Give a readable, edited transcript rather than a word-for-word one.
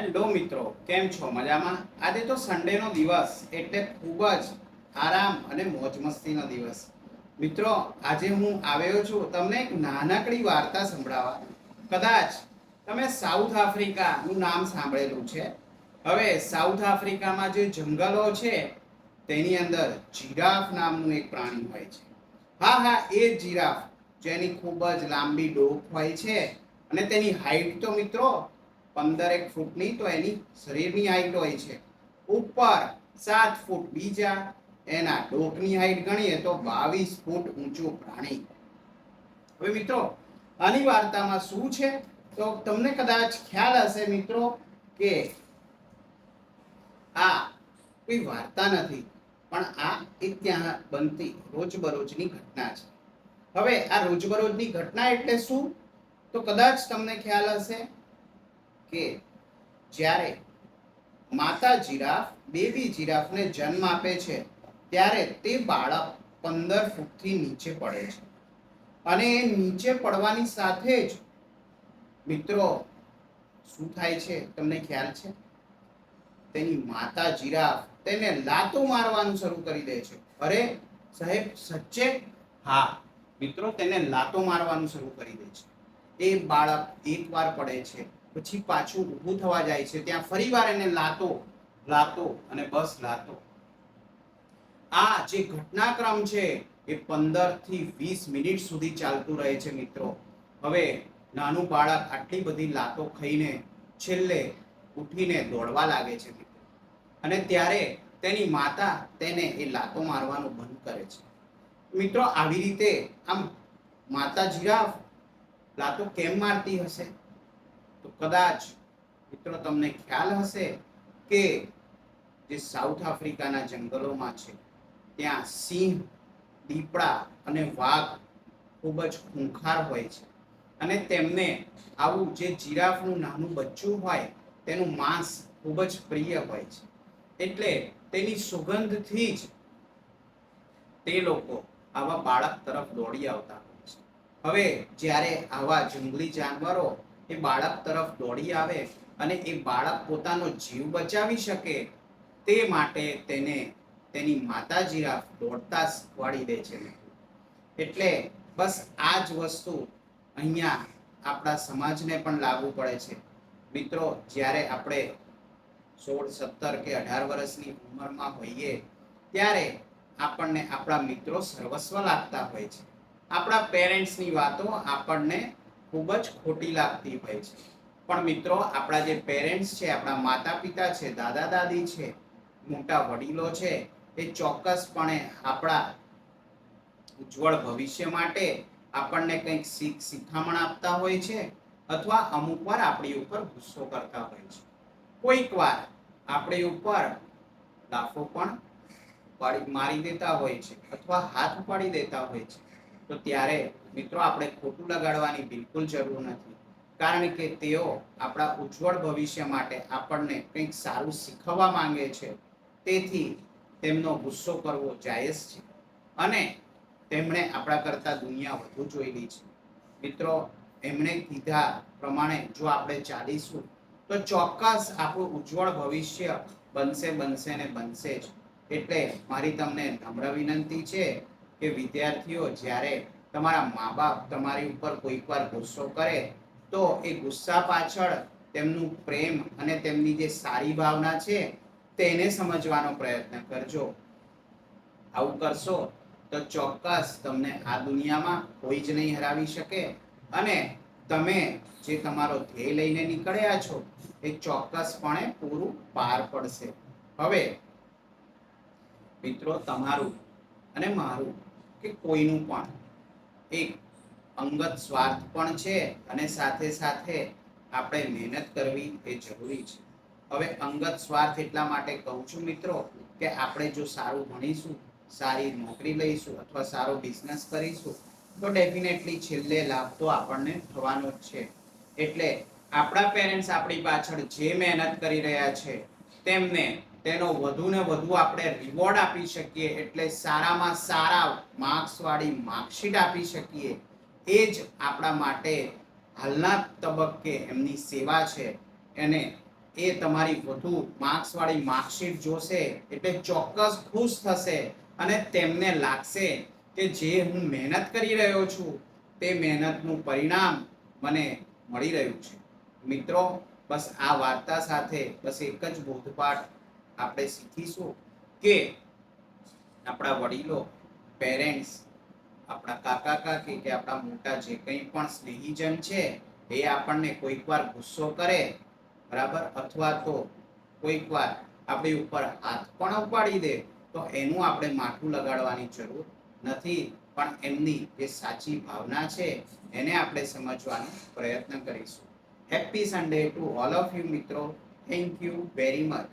Hello મિત્રો, કેમ છો? મજામાં? આજે તો સન્ડેનો દિવસ એટલે ખૂબ જ આરામ અને મોજ મસ્તીનો દિવસ. મિત્રો, આજે હું આવ્યો છું તમને એક નાનકડી વાર્તા સંભળાવવા. કદાચ તમે સાઉથ આફ્રિકાનું નામ સાંભળેલું છે. હવે સાઉથ આફ્રિકામાં જે જંગલો છે તેની અંદર જીરાફ નામનું એક પ્રાણી હોય છે. હા હા, એ જીરાફ જેની ખૂબ જ લાંબી ડોક હોય છે અને તેની હાઈટ તો મિત્રો 15 ફૂટની તો એની શરીરની હાઈટ હોય છે. ઉપર 7 ફૂટ બીજા એના ડોકની હાઈટ ગણીએ તો 22 ફૂટ ઊંચું પ્રાણી. હવે મિત્રો, આની વાર્તામાં શું છે તો તમને કદાચ ખ્યાલ હશે મિત્રો કે આ કોઈ વાર્તા નથી, પણ આ એક ત્યાં બનતી રોજબરોજની ઘટના છે. હવે આ રોજબરોજની ઘટના એટલે શું તો કદાચ તમને ખ્યાલ હશે કે જ્યારે માતા જીરાફ બેબી જીરાફને જન્મ આપે છે ત્યારે તે બાળક 15 ફૂટથી નીચે પડે છે અને એ નીચે પડવાની સાથે જ મિત્રો શું થાય છે તમને ખ્યાલ છે? તેની માતા જીરાફ તેને લાતો મારવાનું શરૂ કરી દે છે. અરે સાહેબ, સચ્ચે? હા મિત્રો, તેને લાતો મારવાનું શરૂ કરી દે છે. એ બાળક એકવાર પડે છે, પછી પાછું ઊભું થવા જાય છે, ત્યાં ફરીવાર એને લાતો લાતો અને બસ લાતો. આ જે ઘટનાક્રમ છે એ 15 થી 20 મિનિટ સુધી ચાલતું રહે છે મિત્રો. હવે નાનું બાળક આટલી બધી લાતો ખાઈને છેલ્લે ઉઠીને દોડવા લાગે છે મિત્રો. અને ત્યારે તેની માતા તેને એ લાતો મારવાનું બંધ કરે છે. મિત્રો, આવી રીતે આમ માતા જીરાફ લાતો કેમ મારતી હશે? તો કદાચ મિત્રો તમને ખ્યાલ હશે કે જે સાઉથ આફ્રિકાના જંગલોમાં છે ત્યાં સિંહ, દીપડા અને વાઘ ખૂબ જ ખૂંખાર હોય છે અને તેમને આવું જે જીરાફનું નાનું બચ્ચું હોય તેનું માંસ ખૂબ જ પ્રિય હોય છે. એટલે તેની સુગંધથી જ તે લોકો આવા બાળક તરફ દોડી આવતા હોય છે. હવે જ્યારે આવા જંગલી જાનવરો એ બાળક તરફ દોડી આવે અને એ બાળક પોતાનો જીવ બચાવી શકે તે માટે તેને તેની માતા જીરાફ દોડતા શીખવાડી દે છે. એટલે બસ આ જ વસ્તુ અહીંયા આપણા સમાજને પણ લાગુ પડે છે. મિત્રો, જ્યારે આપણે 16, 17 કે 18 વર્ષની ઉંમરમાં હોઈએ ત્યારે આપણને આપણા મિત્રો સર્વસ્વ લાગતા હોય છે. આપણા પેરેન્ટ્સની વાતો આપણને ખૂબ જ ખોટી લાગતી હોય છે. પણ મિત્રો, આપણા જે પેરેન્ટ્સ છે, આપણા માતા પિતા છે, દાદા દાદી છે, મોટા વડીલો છે, એ ચોક્કસપણે આપણા ઉજ્જવળ ભવિષ્ય માટે આપણને કંઈક શિખામણ આપતા હોય છે અથવા અમુક વાર આપણી ઉપર ગુસ્સો કરતા હોય છે. કોઈક વાર આપણી ઉપર લાફો પણ મારી દેતા હોય છે અથવા હાથ ઉપાડી દેતા હોય છે. તો ત્યારે મિત્રો આપણે ખોટું લગાડવાની બિલકુલ જરૂર નથી, કારણ કે તેઓ આપણા ઉજ્જવળ ભવિષ્ય માટે આપણને કંઈક સારું શીખવવા માંગે છે. તેથી તેમનો ગુસ્સો કરવો જાયઝ છે અને તેમણે આપણા કરતા દુનિયા વધુ જોયેલી છે. મિત્રો, એમણે કીધા પ્રમાણે જો આપણે ચાલીશું તો ચોક્કસ આપણું ઉજ્જવળ ભવિષ્ય બનશે ને બનશે જ. એટલે મારી તમને નમ્ર વિનંતી છે કે વિદ્યાર્થીઓ, જ્યારે તમારા મા બાપ તમારી ઉપર કોઈક વાર ગુસ્સો કરે તો એ ગુસ્સા પાછળ તેમનું પ્રેમ અને તેમની જે સારી ભાવના છે તેને સમજવાનો પ્રયત્ન કરજો. આવું કરશો તો ચોક્કસ તમને આ દુનિયામાં કોઈ જ નહીં હરાવી શકે અને તમે જે તમારો ધ્યેય લઈને નીકળ્યા છો એ ચોક્કસપણે પૂરું પાર પડશે. હવે મિત્રો, તમારું અને મારું કે કોઈનું પણ એક અંગત સ્વાર્થ પણ છે અને સાથે સાથે આપણે મહેનત કરવી એ જરૂરી છે. હવે અંગત સ્વાર્થ એટલા માટે કહું છું મિત્રો કે આપણે જો સારું ભણીશું, સારી નોકરી લઈશું અથવા સારો બિઝનેસ કરીશું તો ડેફિનેટલી છેલ્લે લાભ તો આપણને થવાનો જ છે. એટલે આપણા પેરેન્ટ્સ આપણી પાછળ જે મહેનત કરી રહ્યા છે તેમને તેનો વધુ ને વધુ આપણે રિવોર્ડ આપી શકીએ, એટલે સારામાં સારા માર્ક્સ વાળી માર્કશીટ આપી શકીએ, એ જ આપણા માટે હાલના તબક્કે એમની સેવા છે. એને એ તમારી વધુ માર્ક્સ વાળી માર્કશીટ જોશે એટલે ચોક્કસ ખુશ થશે અને તેમને લાગશે કે જે હું મહેનત કરી રહ્યો છું તે મહેનતનું પરિણામ મને મળી રહ્યું છે. મિત્રો, બસ આ વાર્તા સાથે બસ એક જ બોધપાઠ આપણે શીખીશું કે આપણા વડીલો, પેરેન્ટ્સ, આપણા કાકા કાકી કે આપણા મોટા જે કંઈ પણ સ્નેહીજન છે એ આપણને કોઈક વાર ગુસ્સો કરે, બરાબર, અથવા તો કોઈક વાર આપણી ઉપર હાથ પણ ઉપાડી દે તો એનું આપણે માથું લગાડવાની જરૂર નથી, પણ એમની જે સાચી ભાવના છે એને આપણે સમજવાનો પ્રયત્ન કરીશું. Happy Sunday to all of you મિત્રો. Thank you very much.